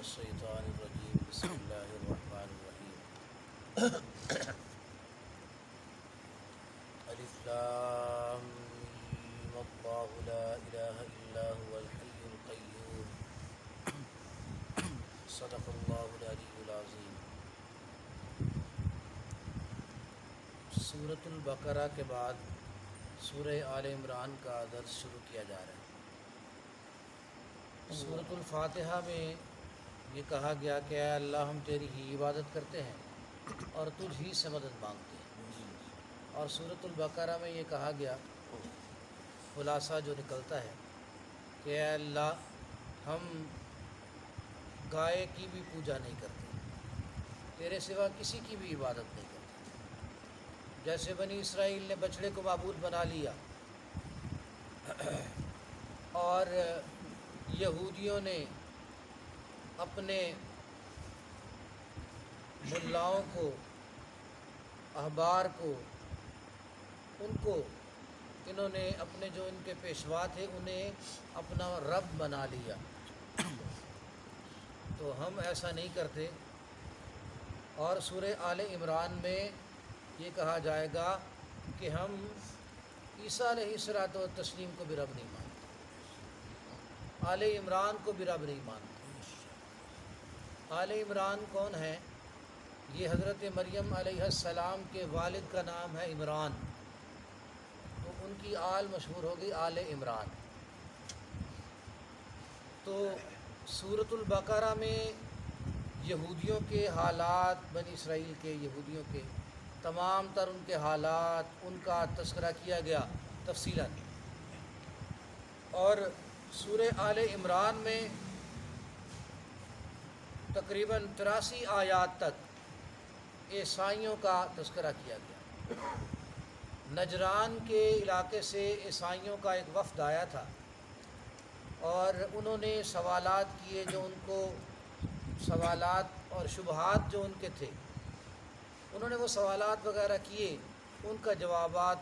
الشیطان الرجیم بسم اللہ الرحمن الرحیم الف لام میم اللہ لا الہ الا هو الحی القیوم صدق اللہ العلی العظیم۔ سورۃ البقرہ کے بعد سورہ آل عمران کا درس شروع کیا جا رہا ہے۔ سورۃ الفاتحہ میں یہ کہا گیا کہ اے اللہ ہم تیری ہی عبادت کرتے ہیں اور تجھ ہی سے مدد مانگتے ہیں، اور سورۃ البقرہ میں یہ کہا گیا خلاصہ جو نکلتا ہے کہ اے اللہ ہم گائے کی بھی پوجا نہیں کرتے، تیرے سوا کسی کی بھی عبادت نہیں کرتے۔ جیسے بنی اسرائیل نے بچڑے کو معبود بنا لیا اور یہودیوں نے اپنے ملاؤں کو، احبار کو، انہوں نے اپنے جو ان کے پیشوا تھے انہیں اپنا رب بنا لیا، تو ہم ایسا نہیں کرتے۔ اور سورہ آل عمران میں یہ کہا جائے گا کہ ہم عیسیٰ علیہ الصلوۃ والتسلیم کو بھی رب نہیں مانتے، آل عمران کو بھی رب نہیں مانتے۔ آل عمران کون ہے؟ یہ حضرت مریم علیہ السلام کے والد کا نام ہے عمران، تو ان کی آل مشہور ہوگی آل عمران۔ تو سورۃ البقرہ میں یہودیوں کے حالات، بنی اسرائیل کے یہودیوں کے تمام تر ان کے حالات، ان کا تذکرہ کیا گیا تفصیلاً۔ اور سورہ آل عمران میں تقریباً 83 آیات تک عیسائیوں کا تذکرہ کیا گیا۔ نجران کے علاقے سے عیسائیوں کا ایک وفد آیا تھا اور انہوں نے سوالات کیے، جو ان کو سوالات اور شبہات جو ان کے تھے، انہوں نے وہ سوالات وغیرہ کیے، ان کا جوابات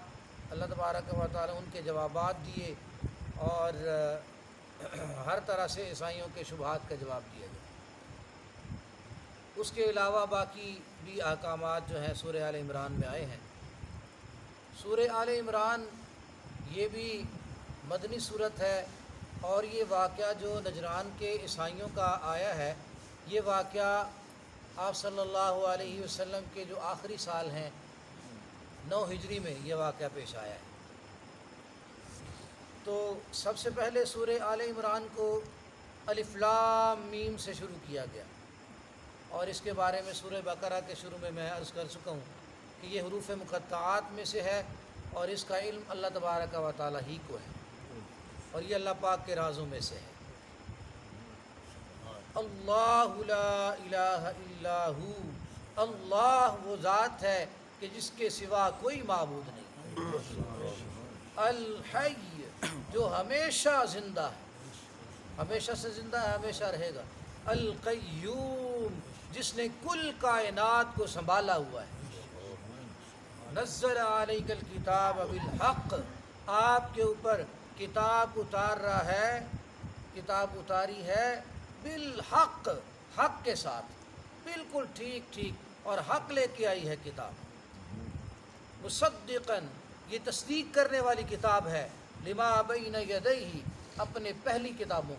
اللہ تبارک و تعالی ان کے جوابات دیے، اور ہر طرح سے عیسائیوں کے شبہات کا جواب دیا گیا۔ اس کے علاوہ باقی بھی احکامات جو ہیں سورہ آل عمران میں آئے ہیں۔ سورہ آل عمران یہ بھی مدنی صورت ہے، اور یہ واقعہ جو نجران کے عیسائیوں کا آیا ہے، یہ واقعہ آپ صلی اللہ علیہ وسلم کے جو آخری سال ہیں 9 ہجری میں یہ واقعہ پیش آیا ہے۔ تو سب سے پہلے سورہ آل عمران کو الف لام میم سے شروع کیا گیا، اور اس کے بارے میں سورہ بقرہ کے شروع میں عرض کر چکا ہوں کہ یہ حروف مقطعات میں سے ہے، اور اس کا علم اللہ تبارک و تعالی ہی کو ہے، اور یہ اللہ پاک کے رازوں میں سے ہے۔ اللہ لا الہ الا ہو، اللہ وہ ذات ہے کہ جس کے سوا کوئی معبود نہیں۔ الحی جو ہمیشہ زندہ ہے، ہمیشہ سے زندہ ہے، ہمیشہ رہے گا۔ القیوم جس نے کل کائنات کو سنبھالا ہوا ہے۔ نزل علیک الکتاب بالحق آپ کے اوپر کتاب اتار رہا ہے، کتاب اتاری ہے بالحق، حق کے ساتھ، بالکل ٹھیک ٹھیک، اور حق لے کے آئی ہے کتاب۔ مصدقاً یہ تصدیق کرنے والی کتاب ہے، لما بین یدیہ اپنے پہلی کتابوں،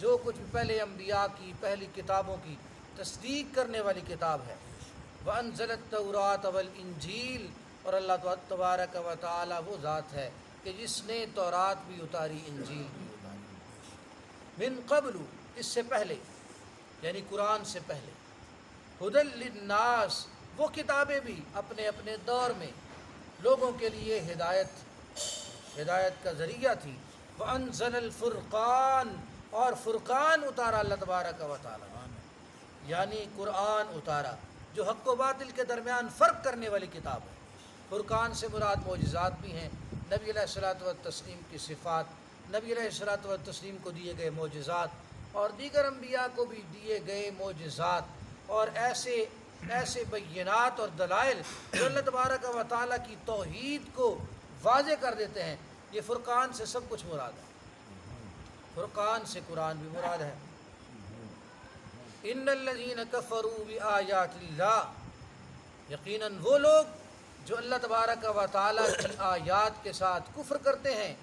جو کچھ پہلے انبیاء کی پہلی کتابوں کی تصدیق کرنے والی کتاب ہے۔ وَأَنزَلَ التَّوْرَاةَ وَالْإِنْجِيلَ اور اللہ تبارک و تعالی وہ ذات ہے کہ جس نے تورات بھی اتاری، انجیل بھی اتاری۔ من قبل اس سے پہلے، یعنی قرآن سے پہلے، ہدی للناس وہ کتابیں بھی اپنے اپنے دور میں لوگوں کے لیے ہدایت کا ذریعہ تھی۔ وَأَنزَلَ الْفُرْقَانَ اور فرقان اتارا اللہ تبارک و تعالی، یعنی قرآن اتارا جو حق و باطل کے درمیان فرق کرنے والی کتاب ہے۔ فرقان سے مراد معجزات بھی ہیں، نبی علیہ الصلوۃ والتسلیم کی صفات، نبی علیہ الصلوۃ والتسلیم کو دیے گئے معجزات، اور دیگر انبیاء کو بھی دیے گئے معجزات، اور ایسے بینات اور دلائل جو اللہ تبارک و تعالیٰ کی توحید کو واضح کر دیتے ہیں۔ یہ فرقان سے سب کچھ مراد ہے، فرقان سے قرآن بھی مراد ہے۔ ان الذین کفروا بآیات اللہ، یقیناً وہ لوگ جو اللہ تبارک و تعالیٰ کی آیات کے ساتھ کفر کرتے ہیں،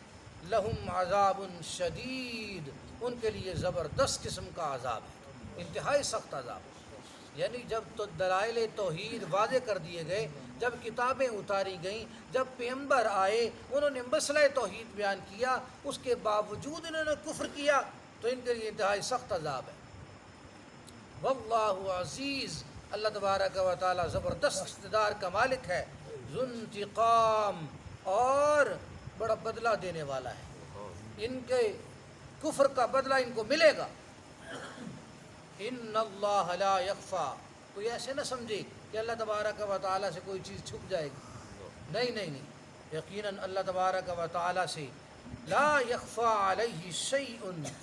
لہم عذاب شدید، ان کے لیے زبردست قسم کا عذاب ہے، انتہائی سخت عذاب۔ یعنی جب تو دلائل توحید واضح کر دیے گئے، جب کتابیں اتاری گئیں، جب پیغمبر آئے، انہوں نے مسئلہ توحید بیان کیا، اس کے باوجود انہوں نے کفر کیا، تو ان کے لیے انتہائی سخت عذاب ہے۔ واللہ عزیز، اللہ تبارک و تعالیٰ زبردست اقتدار کا مالک ہے، ذو انتقام، اور بڑا بدلہ دینے والا ہے، ان کے کفر کا بدلہ ان کو ملے گا۔ ان اللہ لا یخفا، کوئی ایسے نہ سمجھے کہ اللہ تبارک و تعالیٰ سے کوئی چیز چھپ جائے گی، نہیں نہیں نہیں، یقیناً اللہ تبارک و تعالیٰ سے لا یخفا علیہ شیء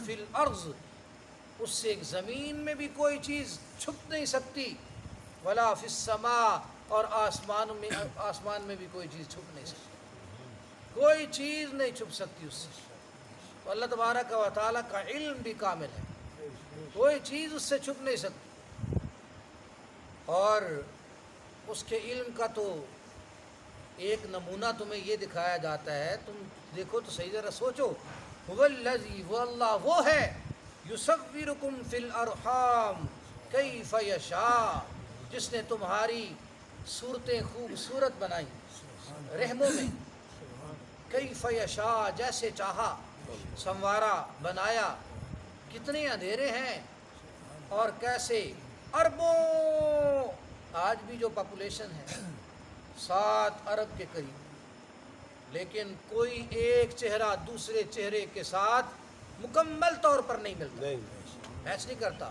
فی الارض، اس سے ایک زمین میں بھی کوئی چیز چھپ نہیں سکتی، ولا فی السماء، اور آسمان میں بھی کوئی چیز چھپ نہیں سکتی، کوئی چیز نہیں چھپ سکتی اس سے۔ تو اللہ تبارک و تعالیٰ کا علم بھی کامل ہے، کوئی چیز اس سے چھپ نہیں سکتی، اور اس کے علم کا تو ایک نمونہ تمہیں یہ دکھایا جاتا ہے، تم دیکھو تو صحیح ذرا سوچو، هو الذی، وہ اللہ وہ ہے، یصورکم فی الارحام کیف یشاء، جس نے تمہاری صورتیں خوبصورت بنائی رحموں میں، کیف یشاء، جیسے چاہا، سنوارا، بنایا، کتنے اندھیرے ہیں اور کیسے، اربوں، آج بھی جو پاپولیشن ہے 7 ارب کے قریب، لیکن کوئی ایک چہرہ دوسرے چہرے کے ساتھ مکمل طور پر نہیں ملتا، میچ نہیں کرتا،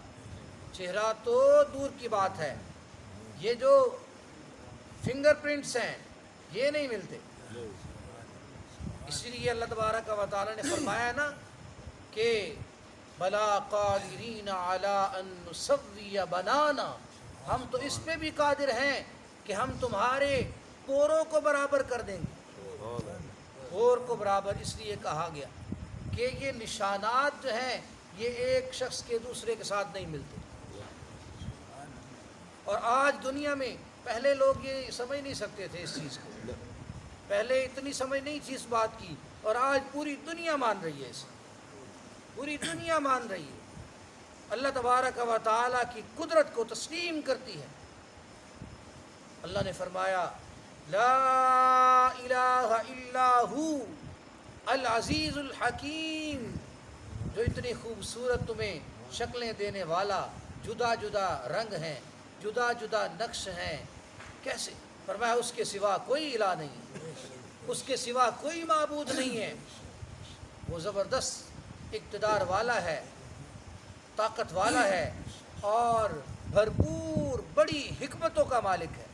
چہرہ تو دور کی بات ہے، یہ جو فنگر پرنٹس ہیں یہ نہیں ملتے۔ اسی لیے اللہ تبارک و تعالیٰ نے فرمایا نا کہ بلا قادرین علی ان نسوی بنانا، ہم تو اس پہ بھی قادر ہیں کہ ہم تمہارے پوروں کو برابر کر دیں گے۔ پور کو برابر اس لیے کہا گیا کہ یہ نشانات جو ہیں یہ ایک شخص کے دوسرے کے ساتھ نہیں ملتے، اور آج دنیا میں، پہلے لوگ یہ سمجھ نہیں سکتے تھے اس چیز کو، پہلے اتنی سمجھ نہیں تھی اس بات کی، اور آج پوری دنیا مان رہی ہے اسے، پوری دنیا مان رہی ہے، اللہ تبارک و تعالیٰ کی قدرت کو تسلیم کرتی ہے۔ اللہ نے فرمایا لا الہ الا ہو العزیز الحکیم، جو اتنی خوبصورت تمہیں شکلیں دینے والا، جدا جدا رنگ ہیں، جدا جدا نقش ہیں، کیسے؟ فرمایا اس کے سوا کوئی الہ نہیں، اس کے سوا کوئی معبود نہیں ہے، وہ زبردست اقتدار والا ہے، طاقت والا ہے، اور بھرپور بڑی حکمتوں کا مالک ہے۔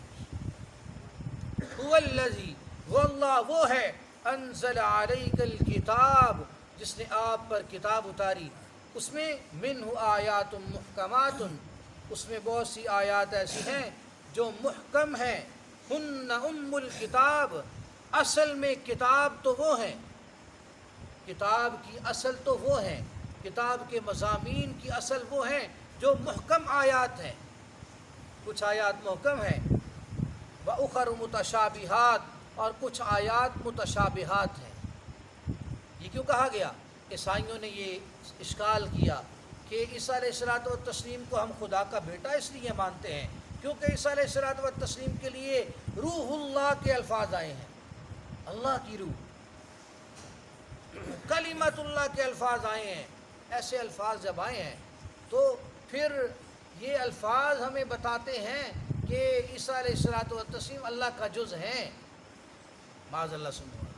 هو الذی، وہ اللہ وہ ہے، انزل علیک الکتاب، جس نے آپ پر کتاب اتاری، اس میں منہ آیات محکمات، اس میں بہت سی آیات ایسی ہیں جو محکم ہیں، ہن ام الکتاب، اصل میں کتاب تو وہ ہیں، کتاب کی اصل تو وہ ہیں، کتاب کے مضامین کی اصل وہ ہیں جو محکم آیات ہیں، کچھ آیات محکم ہیں، وَأُخَرُ مُتَشَابِهَاتٌ، اور کچھ آیات متشابہات ہیں۔ یہ کیوں کہا گیا؟ عیسائیوں نے یہ اشکال کیا کہ عیسیٰ علیہ الصلوۃ والتسلیم کو ہم خدا کا بیٹا اس لیے مانتے ہیں کیونکہ عیسیٰ علیہ الصلوۃ والتسلیم کے لیے روح اللہ کے الفاظ آئے ہیں، اللہ کی روح، کلمت اللہ کے الفاظ آئے ہیں، ایسے الفاظ جب آئے ہیں تو پھر یہ الفاظ ہمیں بتاتے ہیں کہ عیسیٰ علیہ الصلوۃ والتسلیم اللہ کا جز ہیں، معاذ اللہ سبحانہ۔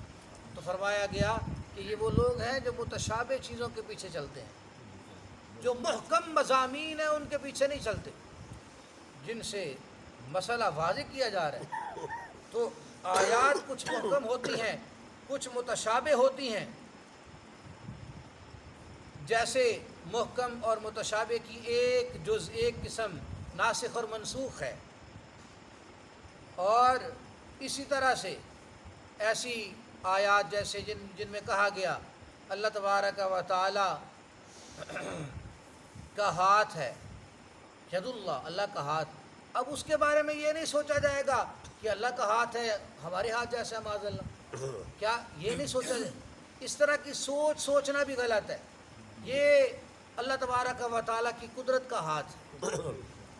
تو فرمایا گیا کہ یہ وہ لوگ ہیں جو متشابہ چیزوں کے پیچھے چلتے ہیں، جو محکم مضامین ہیں ان کے پیچھے نہیں چلتے، جن سے مسئلہ واضح کیا جا رہا ہے۔ تو آیات کچھ محکم ہوتی ہیں، کچھ متشابہ ہوتی ہیں، جیسے محکم اور متشابہ کی ایک جز، ایک قسم ناسخ اور منسوخ ہے، اور اسی طرح سے ایسی آیات جیسے جن میں کہا گیا اللہ تبارک و تعالی کا ہاتھ ہے، ید اللہ، اللہ کا ہاتھ. اب اس کے بارے میں یہ نہیں سوچا جائے گا کہ اللہ کا ہاتھ ہے ہمارے ہاتھ جیسا معاذ اللہ، کیا یہ نہیں سوچا جائے؟ اس طرح کی سوچنا بھی غلط ہے. یہ اللہ تبارک و تعالیٰ کی قدرت کا ہاتھ ہے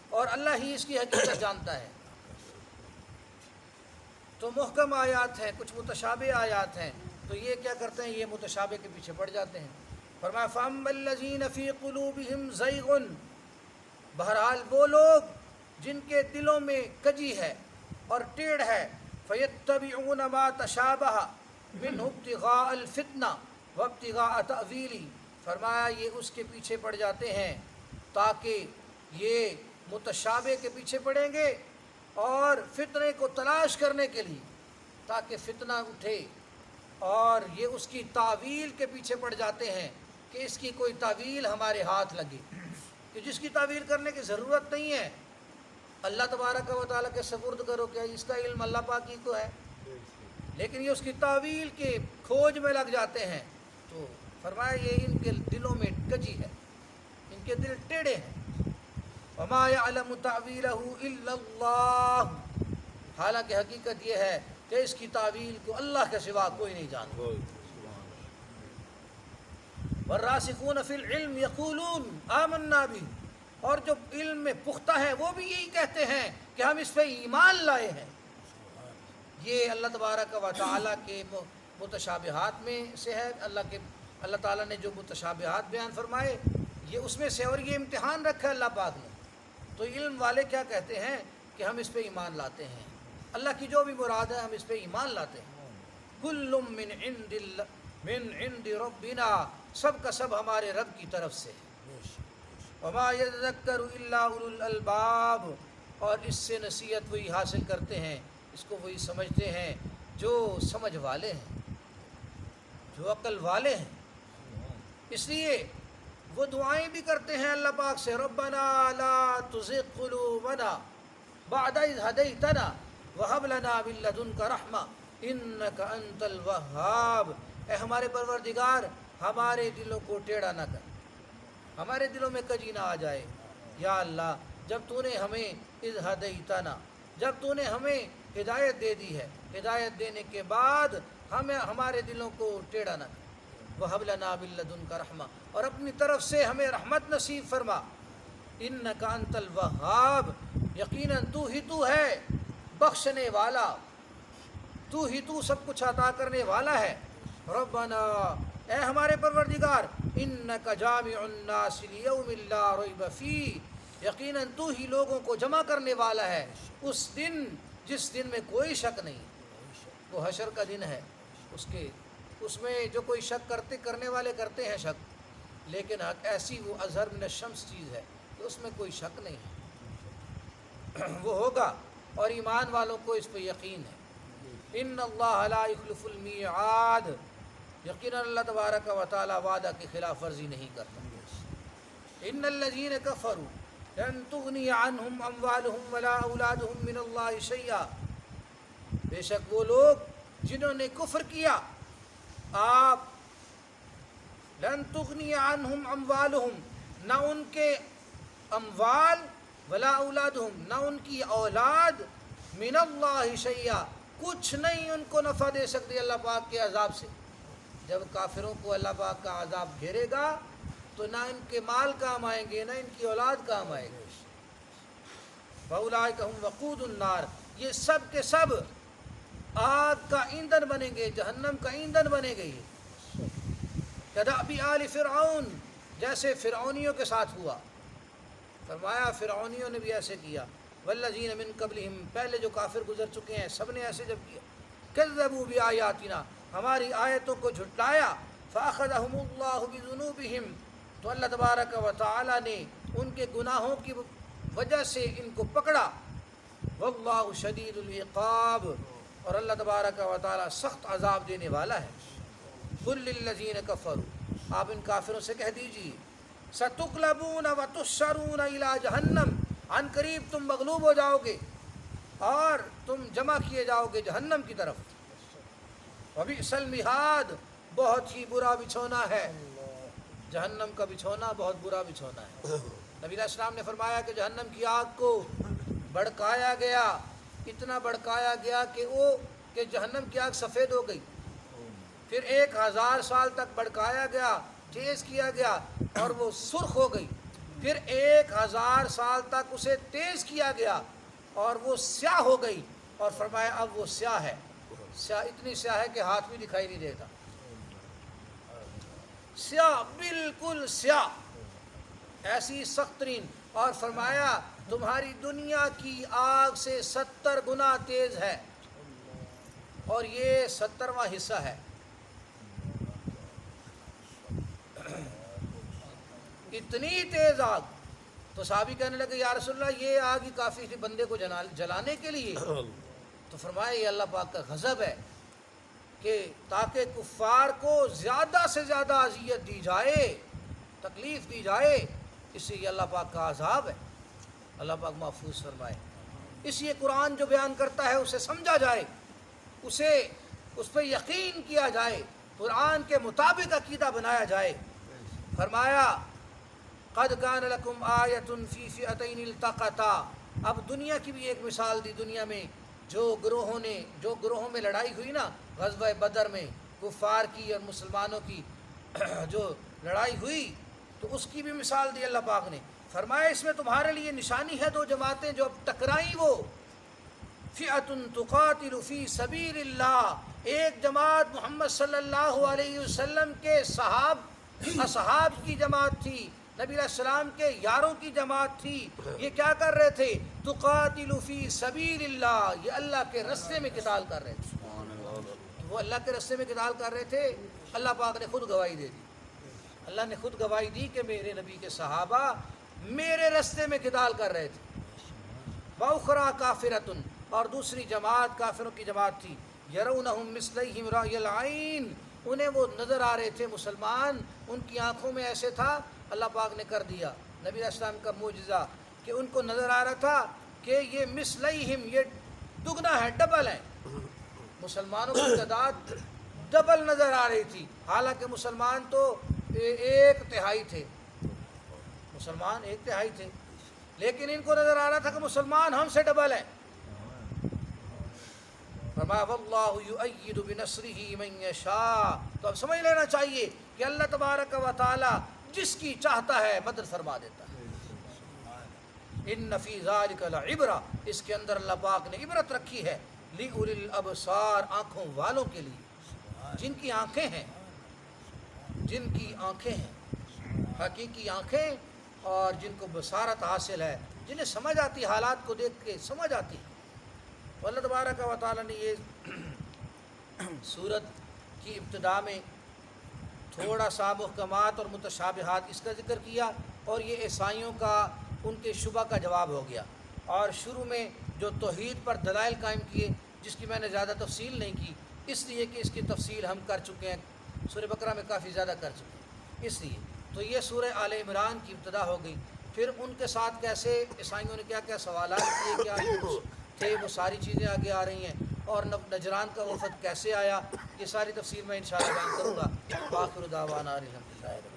اور اللہ ہی اس کی حقیقت جانتا ہے. تو محکم آیات ہیں، کچھ متشابہ آیات ہیں، تو یہ کیا کرتے ہیں، یہ متشابہ کے پیچھے پڑ جاتے ہیں. فرمایا فَأَمَّا الَّذِينَ فِي قُلُوبِهِمْ زَيْغٌ، بہرحال وہ لوگ جن کے دلوں میں کجی ہے اور ٹیڑھ ہے، فَيَتَّبِعُونَ مَا تَشَابَهَ مِنْهُ ابْتِغَاءَ الْفِتْنَةِ وَابْتِغَاءَ تَأْوِيلِهِ. فرمایا یہ اس کے پیچھے پڑ جاتے ہیں تاکہ یہ متشابہ کے پیچھے پڑیں گے اور فتنے کو تلاش کرنے کے لیے، تاکہ فتنہ اٹھے، اور یہ اس کی تعویل کے پیچھے پڑ جاتے ہیں کہ اس کی کوئی تعویل ہمارے ہاتھ لگے، کہ جس کی تعویل کرنے کی ضرورت نہیں ہے. اللہ تبارک و تعالیٰ کے سپرد کرو، کہ اس کا علم اللہ پاک ہی کو ہے، لیکن یہ اس کی تعویل کے کھوج میں لگ جاتے ہیں. تو فرمایا یہ ان کے دلوں میں کجی ہے، ان کے دل ٹیڑھے ہیں. وَمَا يَعْلَمُ تَعْوِيلَهُ إِلَّا اللَّهُ، حالانکہ حقیقت یہ ہے کہ اس کی تعویل کو اللہ کے سوا کوئی نہیں جانتا. وَالرَّاسِخُونَ فِي الْعِلْمِ يَقُولُونَ آمَنَّا بِهِ، اور جو علم میں پختہ ہے وہ بھی یہی کہتے ہیں کہ ہم اس پہ ایمان لائے ہیں. یہ اللہ تبارک و تعالیٰ کے متشابہات میں سے ہے. اللہ تعالیٰ نے جو متشابہات بیان فرمائے یہ اس میں سے، اور یہ امتحان رکھا اللہ پاک نے. تو علم والے کیا کہتے ہیں کہ ہم اس پہ ایمان لاتے ہیں، اللہ کی جو بھی مراد ہے ہم اس پہ ایمان لاتے ہیں. کل من عند ربنا، سب کا سب ہمارے رب کی طرف سے. وما یذکر الا اولو الالباب، اور اس سے نصیحت وہی حاصل کرتے ہیں، اس کو وہی سمجھتے ہیں جو سمجھ والے ہیں، جو عقل والے ہیں. اس لیے وہ دعائیں بھی کرتے ہیں اللہ پاک سے، ربنا لا تزغ قلوبنا بعد اذ ہدیتنا وہب لنا من لدنک رحمہ انک انت الوہاب. اے ہمارے پروردگار ہمارے دلوں کو ٹیڑھا نہ کر، ہمارے دلوں میں کجی نہ آ جائے. یا اللہ جب تو نے ہمیں اذ ہدیتنا، جب تو نے ہمیں ہدایت دے دی ہے، ہدایت دینے کے بعد ہمارے دلوں کو ٹیڑھا نہ کر. وَهَبْ لَنَا مِن لَّدُنْكَ رَحْمَةً، اور اپنی طرف سے ہمیں رحمت نصیب فرما. إِنَّكَ أَنْتَ الْوَهَّابُ، یقیناً تو ہی تو ہے بخشنے والا، تو ہی تو سب کچھ عطا کرنے والا ہے. ربنا، اے ہمارے پروردگار، إِنَّكَ جَامِعُ النَّاسِ لِيَوْمٍ لَا رَيْبَ فِيهِ، یقیناً تو ہی لوگوں کو جمع کرنے والا ہے اس دن جس دن میں کوئی شک نہیں. وہ حشر کا دن ہے، اس میں جو کوئی شک کرنے والے کرتے ہیں شک، لیکن ایسی وہ اظہر من الشمس چیز ہے کہ اس میں کوئی شک نہیں ہے، وہ ہوگا. اور ایمان والوں کو اس پہ یقین ہے. ان اللہ لا یخلف المیعاد، یقینا اللہ تبارک و تعالی وعدہ کی خلاف ورزی نہیں کرتا. ان الذین کفروا لن تغنی عنہم اموالہم ولا اولادہم من اللہ شیئا، بے شک وہ لوگ جنہوں نے کفر کیا، آپ لن تغنی عنہم اموالہم، نہ ان کے اموال، ولا اولادہم، نہ ان کی اولاد، من اللہ شیئا، کچھ نہیں ان کو نفع دے سکتے اللہ پاک کے عذاب سے. جب کافروں کو اللہ پاک کا عذاب گھیرے گا تو نہ ان کے مال کام آئیں گے، نہ ان کی اولاد کام آئے گی. فَأُولَٰئِكَ هُمْ وَقُودُ النَّارِ، یہ سب کے سب آگ کا ایندھن بنیں گے، جہنم کا ایندھن بنے گے. كَدَأْبِ آلِ فرعون، جیسے فرعونیوں کے ساتھ ہوا. فرمایا فرعونیوں نے بھی ایسے کیا. وَالَّذِينَ مِن قَبْلِهِمْ، پہلے جو کافر گزر چکے ہیں سب نے ایسے جب کیا. كَذَّبُوا بِآيَاتِنَا، ہماری آیتوں کو جھٹلایا. فَأَخَذَهُمُ اللَّهُ بِذُنُوبِهِمْ، تو اللہ تبارک و تعالی نے ان کے گناہوں کی وجہ سے ان کو پکڑا. وَاللَّهُ شَدِيدُ الْعِقَابِ، اور اللہ تبارک و تعالی سخت عذاب دینے والا ہے. قُل لِّلَّذِينَ كَفَرُوا، آپ ان کافروں سے کہہ دیجیے، سَتُغْلَبُونَ وَتُحْشَرُونَ إِلَىٰ جَهَنَّمَ، عن قریب تم مغلوب ہو جاؤ گے اور تم جمع کیے جاؤ گے جہنم کی طرف. وَبِئْسَ الْمِہَادُ، بہت ہی برا بچھونا ہے، جہنم کا بچھونا بہت برا بچھونا ہے. نبی علیہ السلام نے فرمایا کہ جہنم کی آگ کو بھڑکایا گیا، اتنا بھڑکایا گیا کہ جہنم کی آگ سفید ہو گئی، پھر 1000 سال تک بھڑکایا گیا، تیز کیا گیا اور وہ سرخ ہو گئی، پھر 1000 سال تک اسے تیز کیا گیا اور وہ سیاہ ہو گئی، اور فرمایا اب وہ سیاہ ہے، سیاہ اتنی سیاہ ہے کہ ہاتھ بھی دکھائی نہیں دیتا، سیاہ بالکل سیاہ، ایسی سخت ترین، اور فرمایا تمہاری دنیا کی آگ سے 70 گنا تیز ہے، اور یہ 70واں حصہ ہے۔ اتنی تیز آگ، تو صحابی کہنے لگے یا رسول اللہ یہ آگ ہی کافی تھی بندے کو جلانے کے لیے، تو فرمایا یہ اللہ پاک کا غضب ہے کہ تاکہ کفار کو زیادہ سے زیادہ اذیت دی جائے، تکلیف دی جائے، اس سے یہ اللہ پاک کا عذاب ہے، اللہ پاک محفوظ فرمائے۔ اس لیے قرآن جو بیان کرتا ہے اسے سمجھا جائے، اس پہ یقین کیا جائے، قرآن کے مطابق عقیدہ بنایا جائے۔ فرمایا قد کان لکم آیۃ فی فئتین التقطا، اب دنیا کی بھی ایک مثال دی، دنیا میں جو گروہوں میں لڑائی ہوئی نا، غزوہ بدر میں کفار کی اور مسلمانوں کی جو لڑائی ہوئی، تو اس کی بھی مثال دی اللہ پاک نے۔ فرمایا اس میں تمہارے لیے نشانی ہے 2 جماعتیں جو اب ٹکرائیں، وہ فئۃ تقاتل فی سبیل اللہ، ایک جماعت محمد صلی اللہ علیہ وسلم کے اصحاب کی جماعت تھی، نبی علیہ السلام کے یاروں کی جماعت تھی، یہ کیا کر رہے تھے؟ تقاتل فی سبیل اللہ، یہ اللہ کے راستے میں قتال کر رہے تھے، وہ اللہ کے راستے میں قتال کر رہے تھے۔ اللہ پاک نے خود گواہی دے دی، اللہ نے خود گواہی دی کہ میرے نبی کے صحابہ میرے راستے میں قتال کر رہے تھے۔ وَأُخْرَىٰ كَافِرَةٌ، اور دوسری جماعت کافروں کی جماعت تھی، يَرَوْنَهُمْ مِثْلَيْهِمْ رَأْيَ الْعَيْنِ، انہیں وہ نظر آ رہے تھے مسلمان، ان کی آنکھوں میں ایسے تھا، اللہ پاک نے کر دیا نبی علیہ السلام کا معجزہ کہ ان کو نظر آ رہا تھا کہ یہ مثلیہم، یہ دگنا ہے، ڈبل ہے، مسلمانوں کی تعداد ڈبل نظر آ رہی تھی، حالانکہ مسلمان تو 1/3 تھے، مسلمان 1/3 تھے، لیکن ان کو نظر آ رہا تھا کہ مسلمان ہم سے ڈبل ہیں۔ فرمایا واللہ یؤید بنصرہ من یشاء، تو اب سمجھ لینا چاہیے کہ اللہ تبارک و تعالی جس کی چاہتا ہے مدد فرما دیتا ہے۔ ان فی ذلک لعبرہ، اس کے اندر اللہ پاک نے عبرت رکھی ہے، لأولی الابصار، آنکھوں والوں کے لیے، جن کی آنکھیں ہیں، جن کی آنکھیں ہیں، حقیقی آنکھیں، اور جن کو بصارت حاصل ہے، جنہیں سمجھ آتی، حالات کو دیکھ کے سمجھ آتی۔ تو اللہ تبارک و تعالیٰ نے یہ سورت کی ابتدا میں تھوڑا سا محکمات اور متشابہات اس کا ذکر کیا، اور یہ عیسائیوں کا ان کے شبہ کا جواب ہو گیا، اور شروع میں جو توحید پر دلائل قائم کیے، جس کی میں نے زیادہ تفصیل نہیں کی، اس لیے کہ اس کی تفصیل ہم کر چکے ہیں، سورہ بقرہ میں کافی زیادہ کر چکے ہیں، اس لیے تو یہ سورہ آل عمران کی ابتدا ہو گئی۔ پھر ان کے ساتھ کیسے عیسائیوں نے کیا کیا سوالات کیے، کیا تھے، وہ ساری چیزیں آگے آ رہی ہیں، اور نجران کا وفد کیسے آیا، یہ ساری تفصیل میں انشاءاللہ بیان کروں گا۔ آخر دعوانا الحمدللہ۔